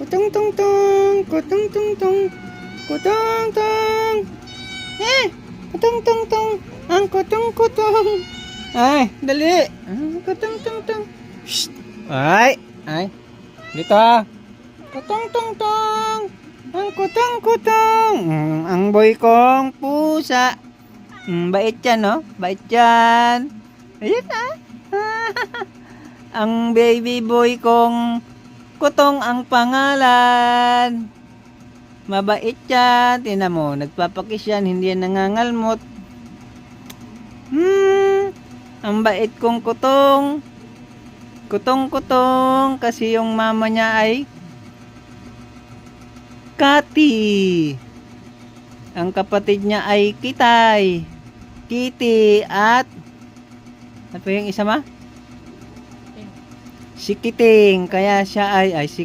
Kutong tong tong, kutong tong tong, kutong tong. Kutong tong tong, ang kutong kutong. Ay, dali. Kutong tong tong. Shh. Ay. Dito ha. Kutong tong tong, ang kutong kutong. Ang boy kong pusa. Bait yan, no? Bait yan. Ayan ah. Ang baby boy kong Kutong ang pangalan. Mabait yan. Tingnan mo, nagpapakis yan, hindi yan nangangalmot. Ang bait kong Kutong. Kutong kasi yung mama niya ay Kati. Ang kapatid niya ay Kitay, Kitty at ano pa yung isa ma? Si Kiting, kaya siya ay si